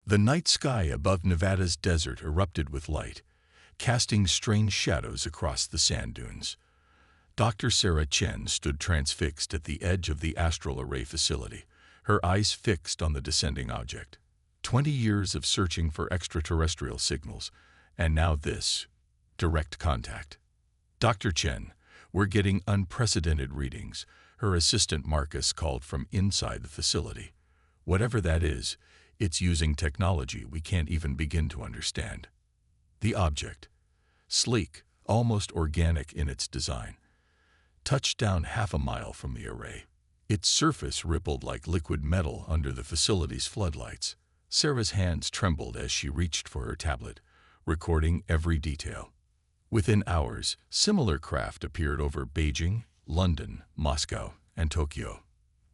The night sky above Nevada's desert erupted with light, casting strange shadows across the sand dunes. Dr. Sarah Chen stood transfixed at the edge of the astral array facility, her eyes fixed on the descending object. 20 years of searching for extraterrestrial signals, and now this, direct contact. Dr. Chen, we're getting unprecedented readings, her assistant Marcus called from inside the facility. Whatever that is, it's using technology we can't even begin to understand. The object, sleek, almost organic in its design, touched down half a mile from the array. Its surface rippled like liquid metal under the facility's floodlights. Sarah's hands trembled as she reached for her tablet, recording every detail. Within hours, similar craft appeared over Beijing, London, Moscow, and Tokyo.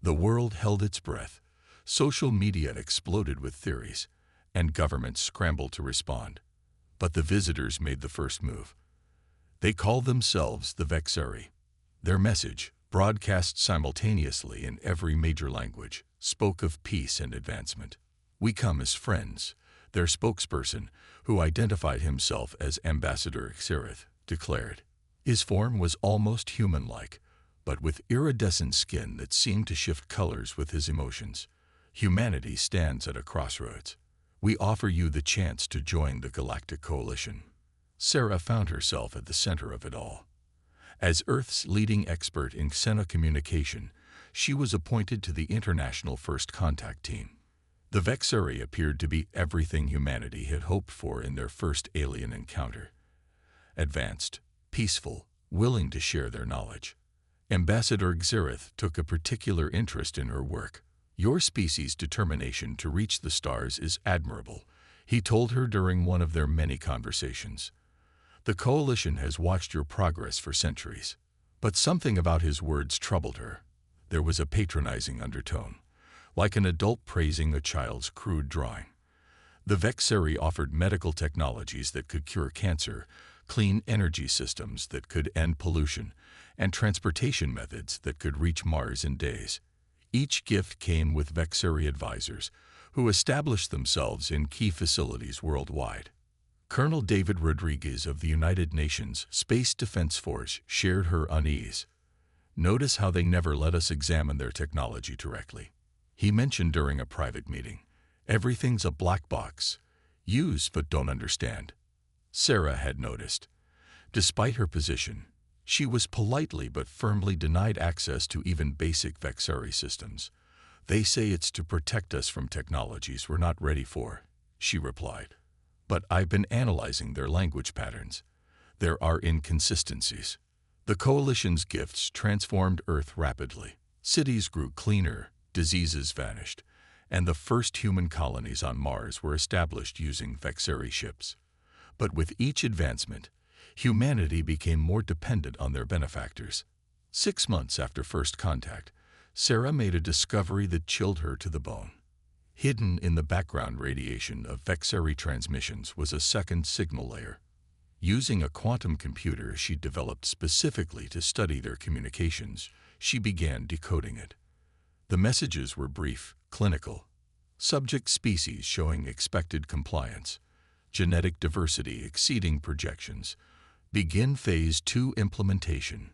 The world held its breath. Social media exploded with theories, and governments scrambled to respond. But the visitors made the first move. They called themselves the Vexari. Their message, broadcast simultaneously in every major language, spoke of peace and advancement. "We come as friends," their spokesperson, who identified himself as Ambassador Xereth, declared. His form was almost human-like, but with iridescent skin that seemed to shift colors with his emotions. Humanity stands at a crossroads. We offer you the chance to join the Galactic Coalition. Sarah found herself at the center of it all. As Earth's leading expert in xenocommunication, she was appointed to the International First Contact Team. The Vexari appeared to be everything humanity had hoped for in their first alien encounter. Advanced, peaceful, willing to share their knowledge. Ambassador Xereth took a particular interest in her work. "Your species' determination to reach the stars is admirable," he told her during one of their many conversations. "The Coalition has watched your progress for centuries." But something about his words troubled her. There was a patronizing undertone, like an adult praising a child's crude drawing. The Vexari offered medical technologies that could cure cancer, clean energy systems that could end pollution, and transportation methods that could reach Mars in days. Each gift came with Vexari advisors, who established themselves in key facilities worldwide. Colonel David Rodriguez of the United Nations Space Defense Force shared her unease. "Notice how they never let us examine their technology directly," he mentioned during a private meeting. "Everything's a black box. Use but don't understand." Sarah had noticed. Despite her position, she was politely but firmly denied access to even basic Vexari systems. "They say it's to protect us from technologies we're not ready for," she replied. "But I've been analyzing their language patterns. There are inconsistencies." The Coalition's gifts transformed Earth rapidly. Cities grew cleaner, diseases vanished, and the first human colonies on Mars were established using Vexari ships. But with each advancement, humanity became more dependent on their benefactors. 6 months after first contact, Sarah made a discovery that chilled her to the bone. Hidden in the background radiation of Vexari transmissions was a second signal layer. Using a quantum computer she developed specifically to study their communications, she began decoding it. The messages were brief, clinical. Subject species showing expected compliance. Genetic diversity exceeding projections. Begin Phase 2 implementation.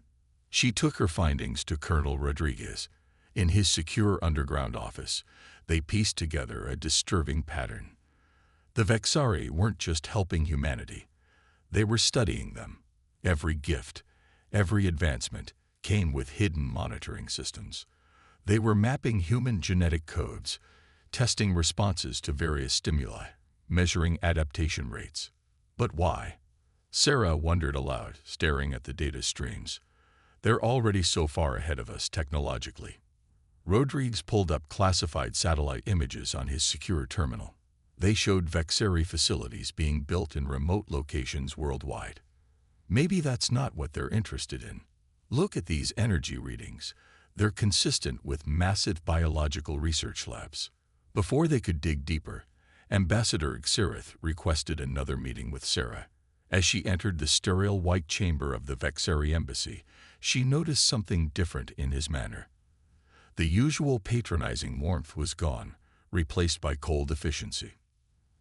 She took her findings to Colonel Rodriguez. In his secure underground office, they pieced together a disturbing pattern. The Vexari weren't just helping humanity. They were studying them. Every gift, every advancement came with hidden monitoring systems. They were mapping human genetic codes, testing responses to various stimuli, measuring adaptation rates. But why? Sarah wondered aloud, staring at the data streams. They're already so far ahead of us technologically. Rodriguez pulled up classified satellite images on his secure terminal. They showed Vexari facilities being built in remote locations worldwide. Maybe that's not what they're interested in. Look at these energy readings. They're consistent with massive biological research labs. Before they could dig deeper, Ambassador Xereth requested another meeting with Sarah. As she entered the sterile white chamber of the Vexari embassy, she noticed something different in his manner. The usual patronizing warmth was gone, replaced by cold efficiency.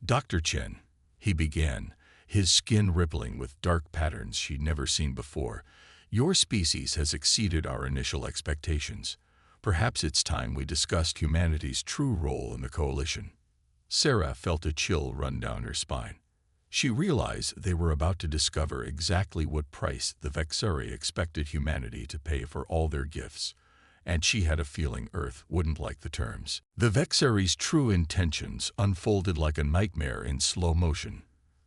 Dr. Chen, he began, his skin rippling with dark patterns she'd never seen before. Your species has exceeded our initial expectations. Perhaps it's time we discussed humanity's true role in the coalition. Sarah felt a chill run down her spine. She realized they were about to discover exactly what price the Vexari expected humanity to pay for all their gifts, and she had a feeling Earth wouldn't like the terms. The Vexari's true intentions unfolded like a nightmare in slow motion.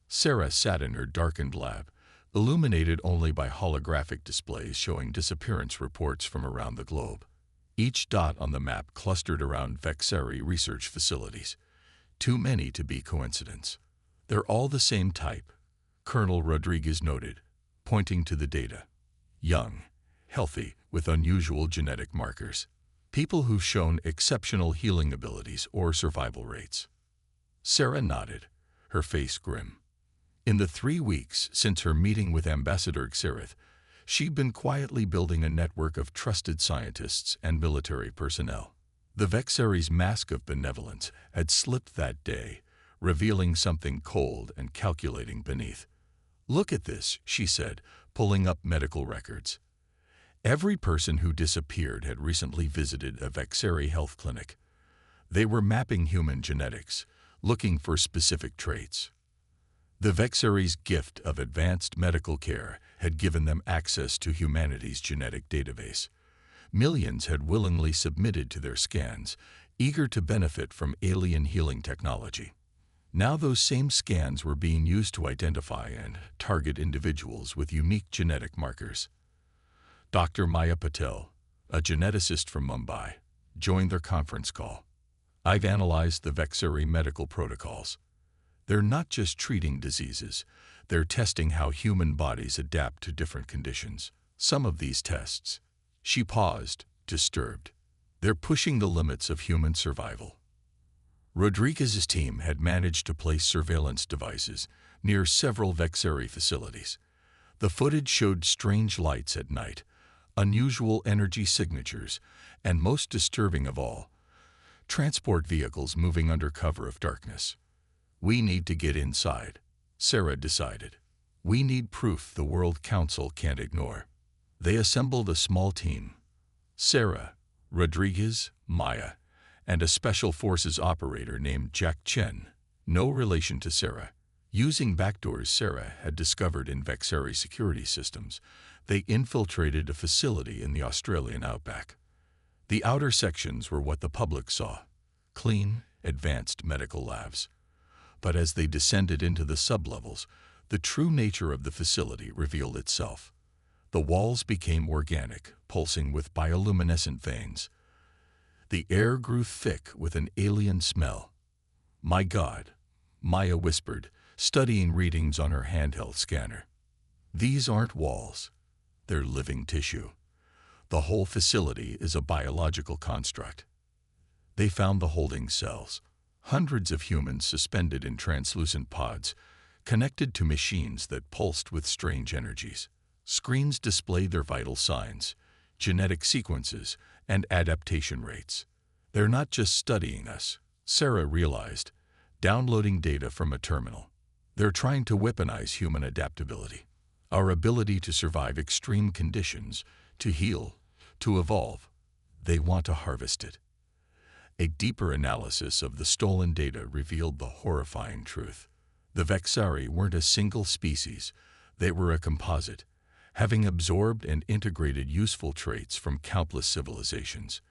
Sarah sat in her darkened lab, illuminated only by holographic displays showing disappearance reports from around the globe. Each dot on the map clustered around Vexari research facilities. Too many to be coincidence. They're all the same type, Colonel Rodriguez noted, pointing to the data. Young, healthy, with unusual genetic markers. People who've shown exceptional healing abilities or survival rates. Sarah nodded, her face grim. In the 3 weeks since her meeting with Ambassador Xerath, she'd been quietly building a network of trusted scientists and military personnel. The Vexari's mask of benevolence had slipped that day, revealing something cold and calculating beneath. "Look at this," she said, pulling up medical records. Every person who disappeared had recently visited a Vexari health clinic. They were mapping human genetics, looking for specific traits. The Vexari's gift of advanced medical care had given them access to humanity's genetic database. Millions had willingly submitted to their scans, eager to benefit from alien healing technology. Now those same scans were being used to identify and target individuals with unique genetic markers. Dr. Maya Patel, a geneticist from Mumbai, joined their conference call. "I've analyzed the Vexari medical protocols. They're not just treating diseases, they're testing how human bodies adapt to different conditions. Some of these tests..." She paused, disturbed. "They're pushing the limits of human survival." Rodriguez's team had managed to place surveillance devices near several Vexari facilities. The footage showed strange lights at night, unusual energy signatures, and most disturbing of all, transport vehicles moving under cover of darkness. "We need to get inside," Sarah decided. "We need proof the World Council can't ignore." They assembled a small team. Sarah, Rodriguez, Maya, and a special forces operator named Jack Chen, no relation to Sarah. Using backdoors Sarah had discovered in Vexari security systems, they infiltrated a facility in the Australian outback. The outer sections were what the public saw, clean, advanced medical labs. But as they descended into the sublevels, the true nature of the facility revealed itself. The walls became organic, pulsing with bioluminescent veins. The air grew thick with an alien smell. "My God," Maya whispered, studying readings on her handheld scanner. "These aren't walls. They're living tissue. The whole facility is a biological construct." They found the holding cells, hundreds of humans suspended in translucent pods, connected to machines that pulsed with strange energies. Screens displayed their vital signs, genetic sequences, and adaptation rates. "They're not just studying us," Sarah realized, downloading data from a terminal. "They're trying to weaponize human adaptability, our ability to survive extreme conditions, to heal, to evolve. They want to harvest it." A deeper analysis of the stolen data revealed the horrifying truth. The Vexari weren't a single species, they were a composite, having absorbed and integrated useful traits from countless civilizations.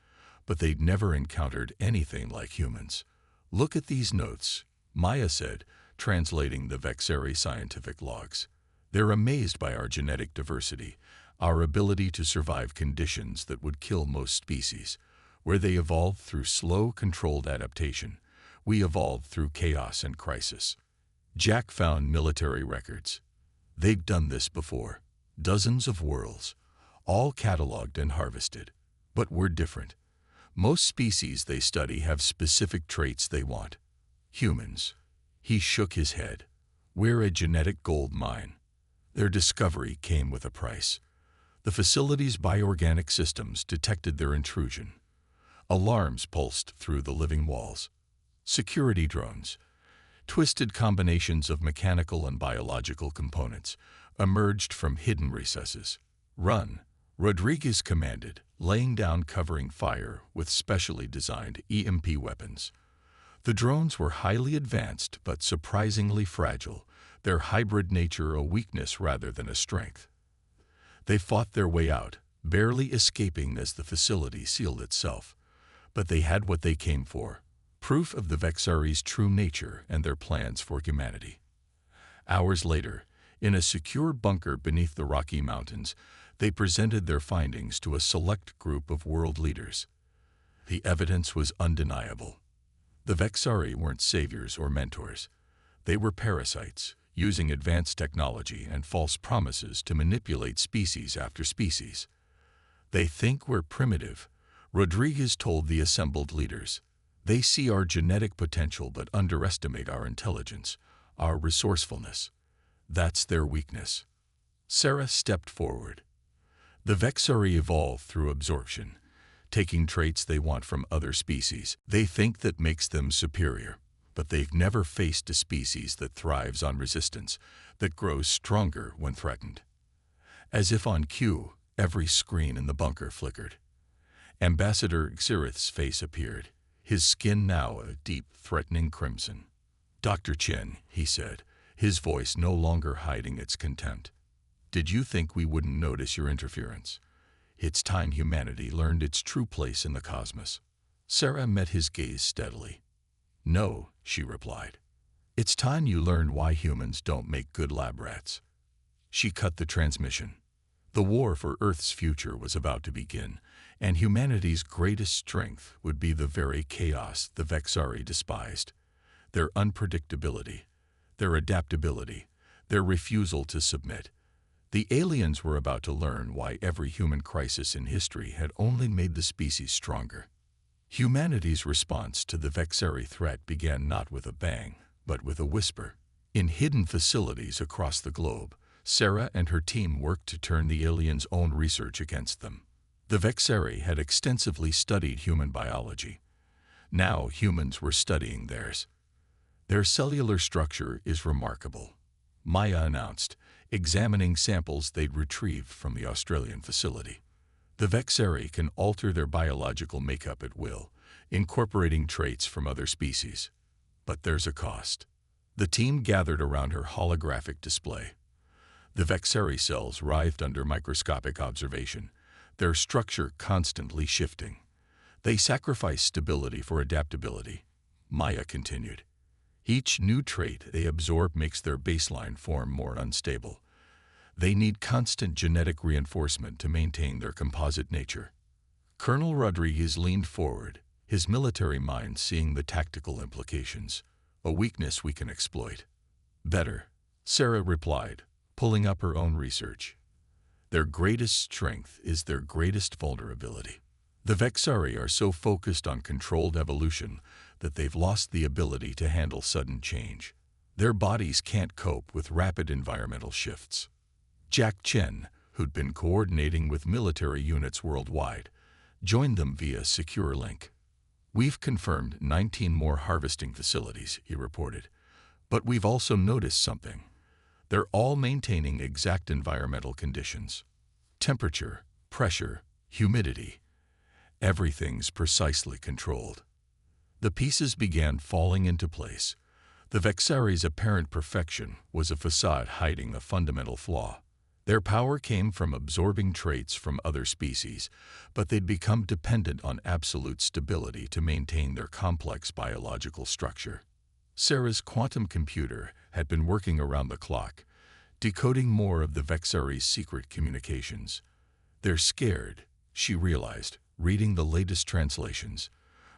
But they'd never encountered anything like humans. "Look at these notes," Maya said, translating the Vexari scientific logs. "They're amazed by our genetic diversity, our ability to survive conditions that would kill most species. Where they evolved through slow, controlled adaptation, we evolved through chaos and crisis." Jack found military records. "They've done this before. Dozens of worlds, all cataloged and harvested. But we're different. Most species they study have specific traits they want. Humans." He shook his head. "We're a genetic gold mine." Their discovery came with a price. The facility's bioorganic systems detected their intrusion. Alarms pulsed through the living walls. Security drones, Twisted combinations of mechanical and biological components emerged from hidden recesses. "Run," Rodriguez commanded, laying down covering fire with specially designed EMP weapons. The drones were highly advanced but surprisingly fragile, their hybrid nature a weakness rather than a strength. They fought their way out, barely escaping as the facility sealed itself. But they had what they came for: proof of the Vexari's true nature and their plans for humanity. Hours later, in a secure bunker beneath the Rocky Mountains, they presented their findings to a select group of world leaders. The evidence was undeniable. The Vexari weren't saviors or mentors. They were parasites, using advanced technology and false promises to manipulate species after species. "They think we're primitive," Rodriguez told the assembled leaders. "They see our genetic potential but underestimate our intelligence, our resourcefulness. That's their weakness." Sarah stepped forward. "The Vexari evolve through absorption, taking traits they want from other species. They think that makes them superior, but they've never faced a species that thrives on resistance, that grows stronger when threatened." As if on cue, every screen in the bunker flickered. Ambassador Xirith's face appeared, his skin now a deep, threatening crimson. "Dr. Chen," he said, his voice no longer hiding its contempt, "did you think we wouldn't notice your interference? It's time humanity learned its true place in the cosmos." Sarah met his gaze steadily. "No," she replied. "It's time you learned why humans don't make good lab rats." She cut the transmission. The war for Earth's future was about to begin, and humanity's greatest strength would be the very chaos the Vexari despised: their unpredictability, their adaptability, their refusal to submit. The aliens were about to learn why every human crisis in history had only made the species stronger. Humanity's response to the Vexari threat began not with a bang, but with a whisper. In hidden facilities across the globe, Sarah and her team worked to turn the aliens' own research against them. The Vexari had extensively studied human biology. Now humans were studying theirs. "Their cellular structure is remarkable," Maya announced, examining samples they'd retrieved from the Australian facility. "The Vexari can alter their biological makeup at will, incorporating traits from other species. But there's a cost." The team gathered around her holographic display. The Vexari cells writhed under microscopic observation, their structure constantly shifting. "They sacrifice stability for adaptability," Maya continued. "Each new trait they absorb makes their baseline form more unstable. They need constant genetic reinforcement to maintain their composite nature." Colonel Rodriguez leaned forward, his military mind seeing the tactical implications. "A weakness we can exploit." "Better," Sarah replied, pulling up her own research. "Their greatest strength is their greatest vulnerability. The Vexari are so focused on controlled evolution that they've lost the ability to handle sudden change. Their bodies can't cope with rapid environmental shifts." Jack Chen, who'd been coordinating with military units worldwide, joined them via secure link. "We've confirmed 19 more harvesting facilities," he reported. "But we've also noticed something. They're all maintaining exact environmental conditions. Temperature, pressure, humidity. Everything's precisely controlled." The pieces began falling into place. The Vexari's apparent perfection was a facade hiding a fundamental flaw. Their power came from absorbing traits from other species, but they'd become dependent on absolute stability to maintain their complex biological structure. Sarah's quantum computer had been working around the clock, decoding more of the Vexari's secret communications. "They're scared," she realized, reading the latest translations.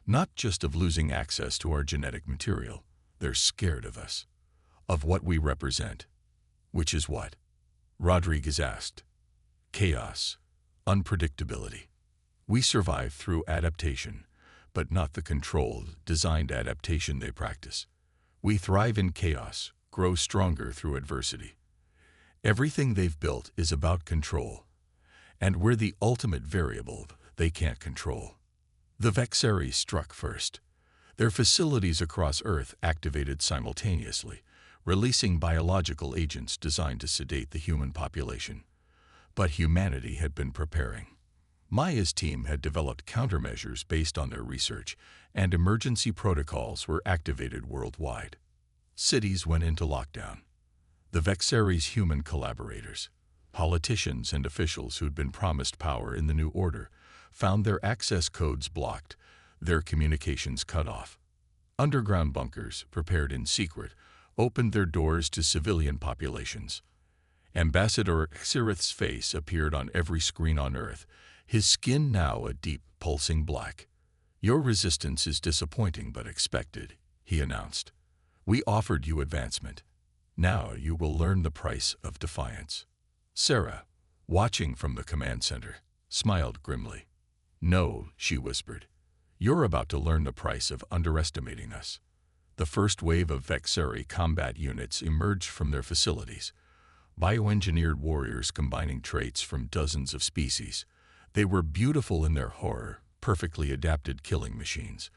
"Not just of losing access to our genetic material. They're scared of us. Of what we represent." "Which is what?" Rodriguez asked. "Chaos. Unpredictability. We survive through adaptation, but not the controlled, designed adaptation they practice. We thrive in chaos, grow stronger through adversity. Everything they've built is about control, and we're the ultimate variable they can't control." The Vexari struck first. Their facilities across Earth activated simultaneously, releasing biological agents designed to sedate the human population. But humanity had been preparing. Maya's team had developed countermeasures based on their research, and emergency protocols were activated worldwide. Cities went into lockdown. The Vexari's human collaborators, politicians and officials who'd been promised power in the new order, found their access codes blocked, their communications cut off. Underground bunkers, prepared in secret, opened their doors to civilian populations. Ambassador Xerith's face appeared on every screen on Earth, his skin now a deep, pulsing black. "Your resistance is disappointing but expected," he announced. "We offered you advancement. Now you will learn the price of defiance." Sarah, watching from the command center, smiled grimly. "No," she whispered. "You're about to learn the price of underestimating us." The first wave of Vexari combat units emerged from their facilities. Bioengineered warriors combining traits from dozens of species. They were beautiful in their horror, perfectly adapted killing machines.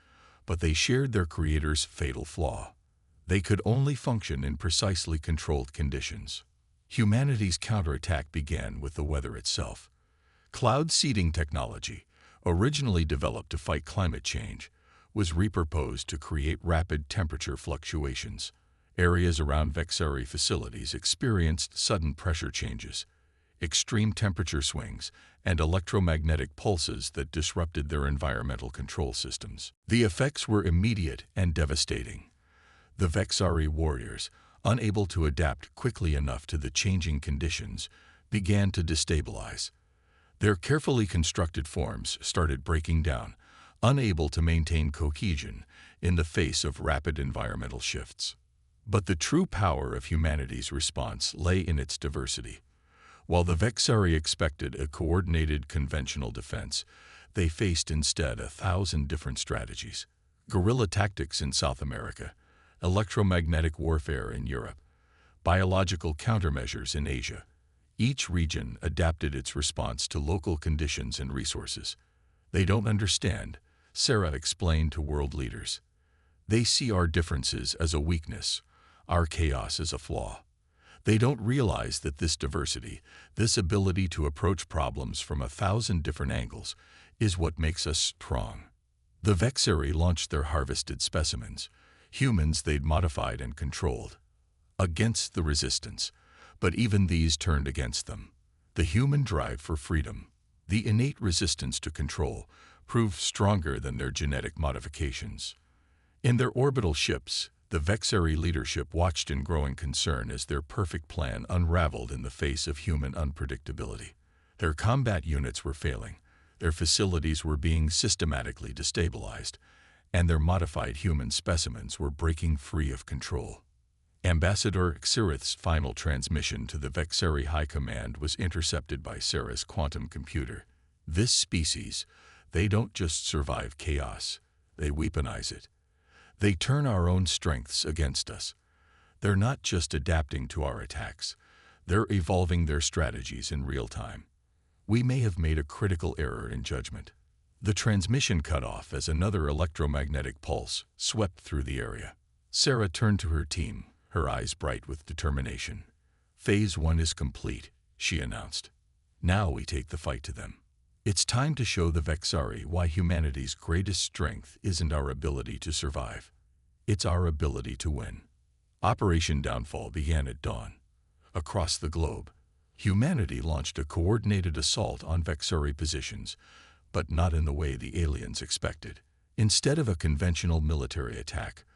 But they shared their creator's fatal flaw. They could only function in precisely controlled conditions. Humanity's counterattack began with the weather itself. Cloud seeding technology, originally developed to fight climate change, was repurposed to create rapid temperature fluctuations. Areas around Vexari facilities experienced sudden pressure changes, extreme temperature swings, and electromagnetic pulses that disrupted their environmental control systems. The effects were immediate and devastating. The Vexari warriors, unable to adapt quickly enough to the changing conditions, began to destabilize. Their carefully constructed forms started breaking down, unable to maintain cohesion in the face of rapid environmental shifts. But the true power of humanity's response lay in its diversity. While the Vexari expected a coordinated conventional defense, they faced instead 1,000 different strategies. Guerrilla tactics in South America, electromagnetic warfare in Europe, biological countermeasures in Asia. Each region adapted its response to local conditions and resources. "They don't understand," Sarah explained to world leaders. "They see our differences as a weakness, our chaos as a flaw. They don't realize that this diversity, this ability to approach problems from 1,000 different angles, is what makes us strong." The Vexari launched their harvested specimens, humans they'd modified and controlled, against the resistance. But even these turned against them. The human drive for freedom, the innate resistance to control, proved stronger than their genetic modifications. In their orbital ships, the Vexari leadership watched in growing concern as their perfect plan unraveled in the face of human unpredictability. Their combat units were failing, their facilities were being systematically destabilized, and their modified human specimens were breaking free of control. Ambassador Xerith's final transmission to the Vexari High Command was intercepted by Sarah's quantum computer. "This species, they don't just survive chaos, they weaponize it. They turn our own strengths against us. They're not just adapting to our attacks, they're evolving their strategies in real time. We may have made a critical error in judgment." The transmission cut off as another electromagnetic pulse swept through the area. Sarah turned to her team, her eyes bright with determination. "Phase 1 is complete," she announced. "Now we take the fight to them. It's time to show the Vexari why humanity's greatest strength isn't our ability to survive. It's our ability to win." Operation Downfall began at dawn. Across the globe, humanity launched a coordinated assault on Vexari positions, but not in the way the aliens expected. Instead of a conventional military attack,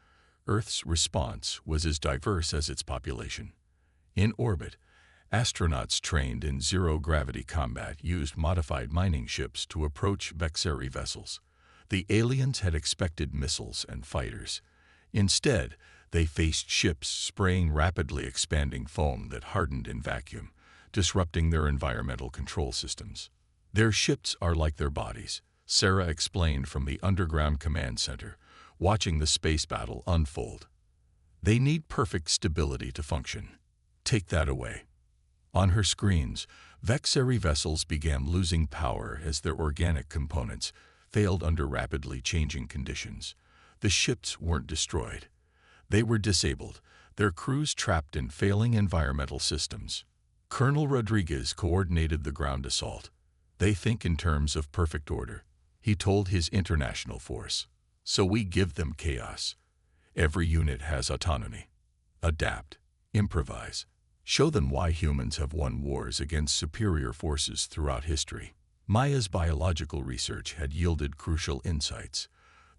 Earth's response was as diverse as its population. In orbit, astronauts trained in zero-gravity combat used modified mining ships to approach Vexari vessels. The aliens had expected missiles and fighters. Instead, they faced ships spraying rapidly expanding foam that hardened in vacuum, disrupting their environmental control systems. "Their ships are like their bodies," Sarah explained from the underground command center, watching the space battle unfold. "They need perfect stability to function. Take that away." On her screens, Vexari vessels began losing power as their organic components failed under rapidly changing conditions. The ships weren't destroyed. They were disabled, their crews trapped in failing environmental systems. Colonel Rodriguez coordinated the ground assault. They think in terms of perfect order, he told his international force. So we give them chaos. Every unit has autonomy. Adapt, improvise. Show them why humans have won wars against superior forces throughout history. Maya's biological research had yielded crucial insights.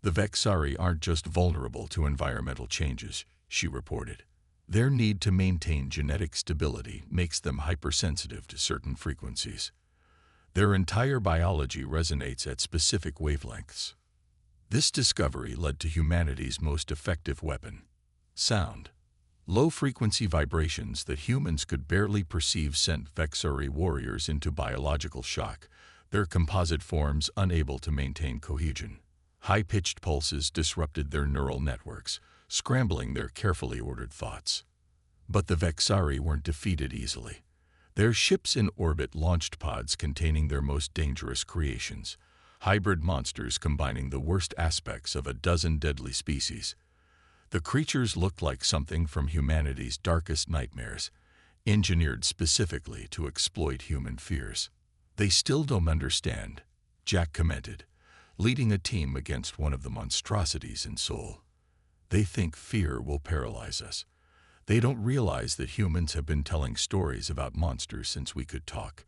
The Vexari aren't just vulnerable to environmental changes, she reported. Their need to maintain genetic stability makes them hypersensitive to certain frequencies. Their entire biology resonates at specific wavelengths. This discovery led to humanity's most effective weapon: sound. Low-frequency vibrations that humans could barely perceive sent Vexari warriors into biological shock, their composite forms unable to maintain cohesion. High-pitched pulses disrupted their neural networks, scrambling their carefully ordered thoughts. But the Vexari weren't defeated easily. Their ships in orbit launched pods containing their most dangerous creations, hybrid monsters combining the worst aspects of a dozen deadly species. The creatures looked like something from humanity's darkest nightmares, engineered specifically to exploit human fears. They still don't understand, Jack commented, leading a team against one of the monstrosities in Seoul. They think fear will paralyze us. They don't realize that humans have been telling stories about monsters since we could talk.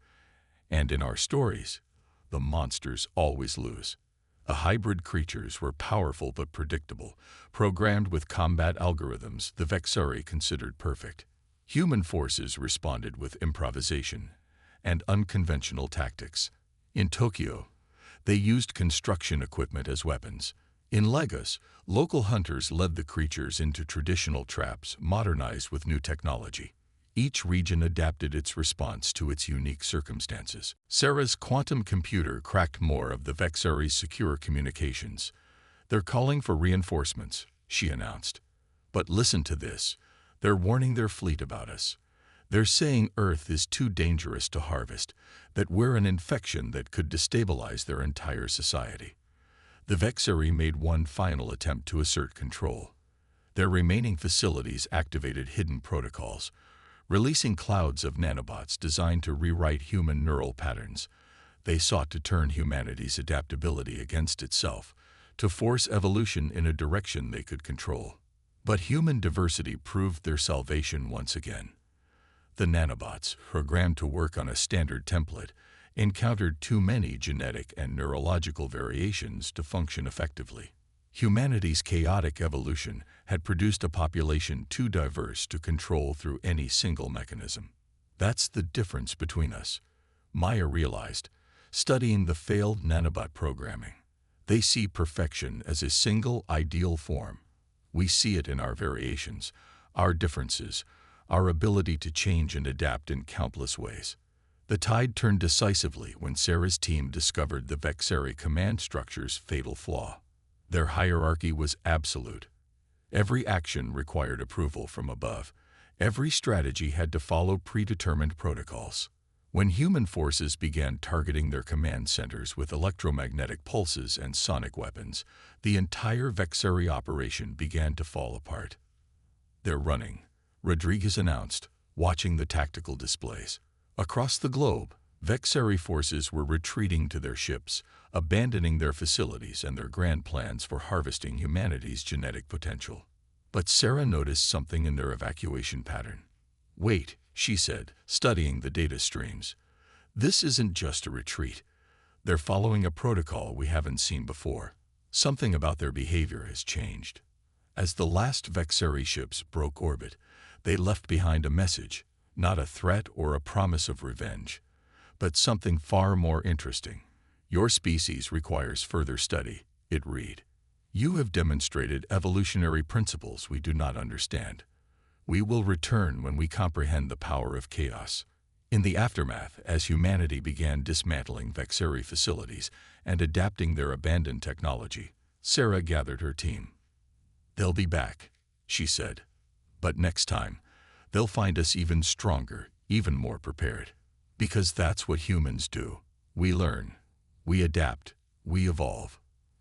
And in our stories, the monsters always lose. The hybrid creatures were powerful but predictable, programmed with combat algorithms the Vexari considered perfect. Human forces responded with improvisation and unconventional tactics. In Tokyo, they used construction equipment as weapons. In Lagos, local hunters led the creatures into traditional traps modernized with new technology. Each region adapted its response to its unique circumstances. Sarah's quantum computer cracked more of the Vexari's secure communications. They're calling for reinforcements, she announced. But listen to this. They're warning their fleet about us. They're saying Earth is too dangerous to harvest, that we're an infection that could destabilize their entire society. The Vexari made one final attempt to assert control. Their remaining facilities activated hidden protocols, releasing clouds of nanobots designed to rewrite human neural patterns. They sought to turn humanity's adaptability against itself, to force evolution in a direction they could control. But human diversity proved their salvation once again. The nanobots, programmed to work on a standard template, encountered too many genetic and neurological variations to function effectively. Humanity's chaotic evolution had produced a population too diverse to control through any single mechanism. That's the difference between us, Maya realized, studying the failed nanobot programming. They see perfection as a single ideal form. We see it in our variations, our differences, our ability to change and adapt in countless ways. The tide turned decisively when Sarah's team discovered the Vexari command structure's fatal flaw. Their hierarchy was absolute. Every action required approval from above. Every strategy had to follow predetermined protocols. When human forces began targeting their command centers with electromagnetic pulses and sonic weapons, the entire Vexari operation began to fall apart. "They're running," Rodriguez announced, watching the tactical displays. Across the globe, Vexari forces were retreating to their ships, abandoning their facilities and their grand plans for harvesting humanity's genetic potential. But Sarah noticed something in their evacuation pattern. "Wait," she said, studying the data streams. "This isn't just a retreat. They're following a protocol we haven't seen before. Something about their behavior has changed." As the last Vexari ships broke orbit, they left behind a message, not a threat or a promise of revenge, but something far more interesting. "Your species requires further study," it read. "You have demonstrated evolutionary principles we do not understand. We will return when we comprehend the power of chaos." In the aftermath, as humanity began dismantling Vexari facilities and adapting their abandoned technology, Sarah gathered her team. "They'll be back," she said. "But next time, they'll find us even stronger, even more prepared. Because that's what humans do. We learn, we adapt, we evolve.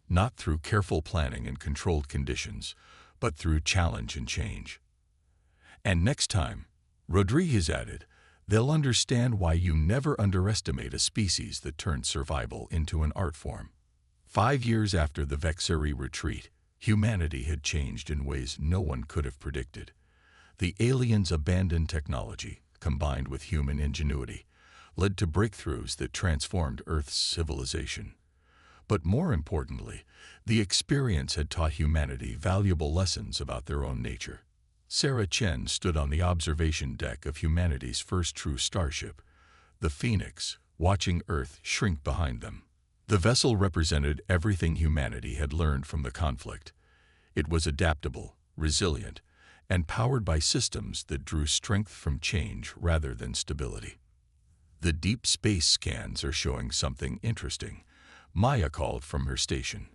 not through careful planning and controlled conditions, but through challenge and change. And next time, Rodriguez added, they'll understand why you never underestimate a species that turned survival into an art form. 5 years after the Vexeri retreat, humanity had changed in ways no one could have predicted. The aliens' abandoned technology, combined with human ingenuity, led to breakthroughs that transformed Earth's civilization. But more importantly, the experience had taught humanity valuable lessons about their own nature. Sarah Chen stood on the observation deck of humanity's first true starship, the Phoenix, watching Earth shrink behind them. The vessel represented everything humanity had learned from the conflict. It was adaptable, resilient, and powered by systems that drew strength from change rather than stability. The deep space scans are showing something interesting, Maya called from her station.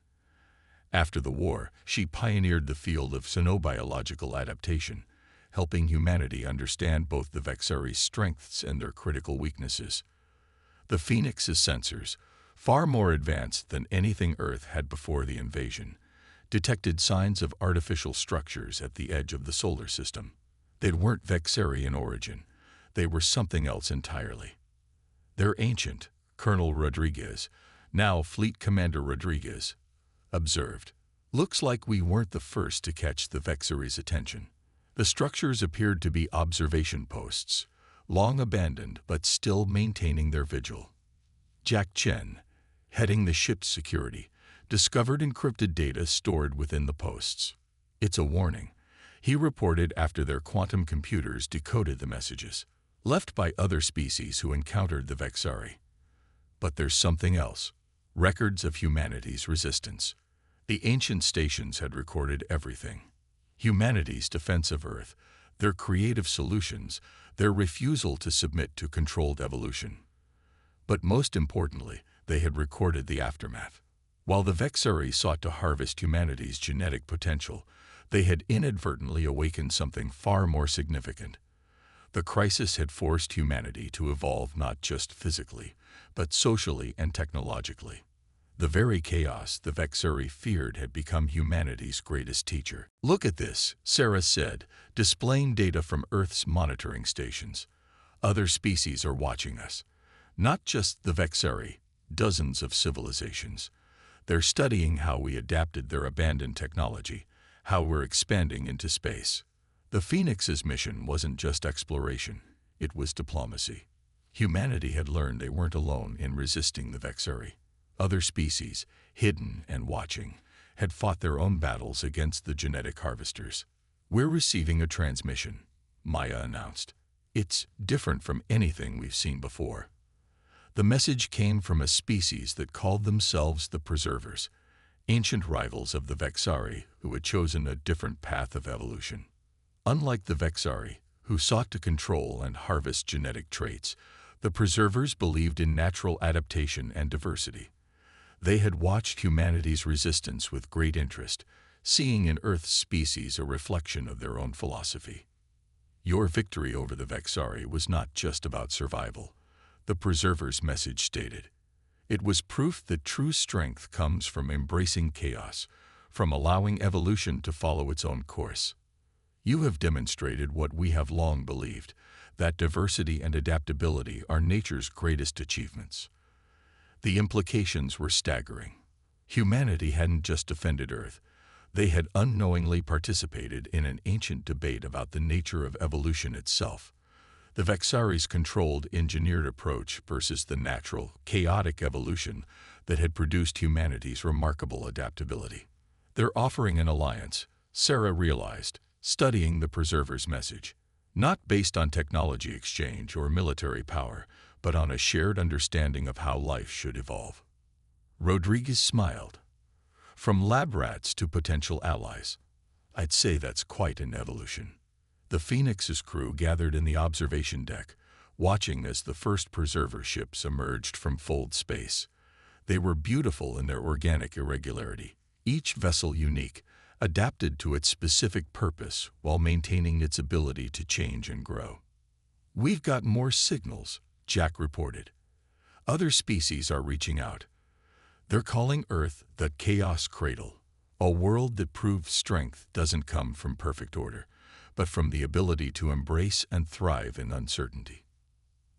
After the war, she pioneered the field of xenobiological adaptation, helping humanity understand both the Vexeri's strengths and their critical weaknesses. The Phoenix's sensors, far more advanced than anything Earth had before the invasion, detected signs of artificial structures at the edge of the solar system. They weren't Vexeri in origin. They were something else entirely. Their ancient, Colonel Rodriguez, now Fleet Commander Rodriguez, observed, "Looks like we weren't the first to catch the Vexeri's attention." The structures appeared to be observation posts, long abandoned but still maintaining their vigil. Jack Chen, heading the ship's security, discovered encrypted data stored within the posts. "It's a warning," he reported after their quantum computers decoded the messages, left by other species who encountered the Vexeri. But there's something else. Records of humanity's resistance. The ancient stations had recorded everything. Humanity's defense of Earth, their creative solutions, their refusal to submit to controlled evolution. But most importantly, they had recorded the aftermath. While the Vexeri sought to harvest humanity's genetic potential, they had inadvertently awakened something far more significant. The crisis had forced humanity to evolve not just physically, but socially and technologically. The very chaos the Vexeri feared had become humanity's greatest teacher. "Look at this," Sarah said, displaying data from Earth's monitoring stations. "Other species are watching us. Not just the Vexeri, dozens of civilizations. They're studying how we adapted their abandoned technology, how we're expanding into space." The Phoenix's mission wasn't just exploration, it was diplomacy. Humanity had learned they weren't alone in resisting the Vexeri. Other species, hidden and watching, had fought their own battles against the genetic harvesters. "We're receiving a transmission," Maya announced. "It's different from anything we've seen before." The message came from a species that called themselves the Preservers, ancient rivals of the Vexeri who had chosen a different path of evolution. Unlike the Vexeri, who sought to control and harvest genetic traits, the Preservers believed in natural adaptation and diversity. They had watched humanity's resistance with great interest, seeing in Earth's species a reflection of their own philosophy. "Your victory over the Vexeri was not just about survival," the Preserver's message stated. "It was proof that true strength comes from embracing chaos, from allowing evolution to follow its own course. You have demonstrated what we have long believed, that diversity and adaptability are nature's greatest achievements." The implications were staggering. Humanity hadn't just defended Earth. They had unknowingly participated in an ancient debate about the nature of evolution itself. The Vexeri's controlled, engineered approach versus the natural, chaotic evolution that had produced humanity's remarkable adaptability. They're offering an alliance, Sarah realized, studying the Preserver's message. Not based on technology exchange or military power, but on a shared understanding of how life should evolve. Rodriguez smiled. "From lab rats to potential allies. I'd say that's quite an evolution." The Phoenix's crew gathered in the observation deck, watching as the first Preserver ships emerged from fold space. They were beautiful in their organic irregularity, each vessel unique, adapted to its specific purpose while maintaining its ability to change and grow. "We've got more signals," Jack reported. "Other species are reaching out." They're calling Earth the Chaos Cradle, a world that proves strength doesn't come from perfect order, but from the ability to embrace and thrive in uncertainty.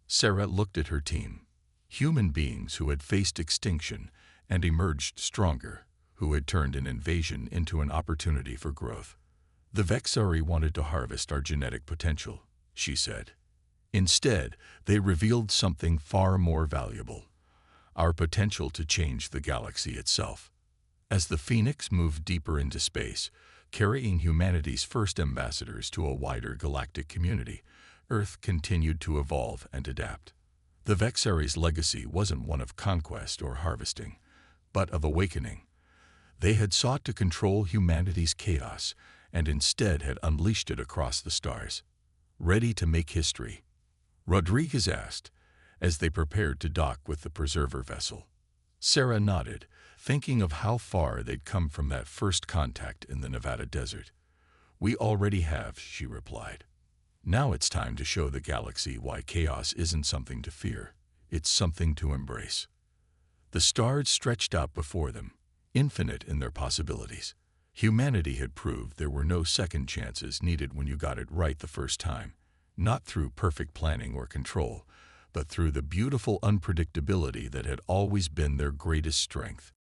Sarah looked at her team, human beings who had faced extinction and emerged stronger, who had turned an invasion into an opportunity for growth. The Vexari wanted to harvest our genetic potential, she said. Instead, they revealed something far more valuable: our potential to change the galaxy itself. As the Phoenix moved deeper into space, carrying humanity's first ambassadors to a wider galactic community, Earth continued to evolve and adapt. The Vexari's legacy wasn't one of conquest or harvesting, but of awakening. They had sought to control humanity's chaos and instead had unleashed it across the stars. Ready to make history? Rodriguez asked, as they prepared to dock with the preserver vessel. Sarah nodded, thinking of how far they'd come from that first contact in the Nevada desert. "We already have," she replied. "Now it's time to show the galaxy why chaos isn't something to fear, it's something to embrace." The stars stretched out before them, infinite in their possibilities. Humanity had proved there were no second chances needed when you got it right the first time, not through perfect planning or control, but through the beautiful unpredictability that had always been their greatest strength.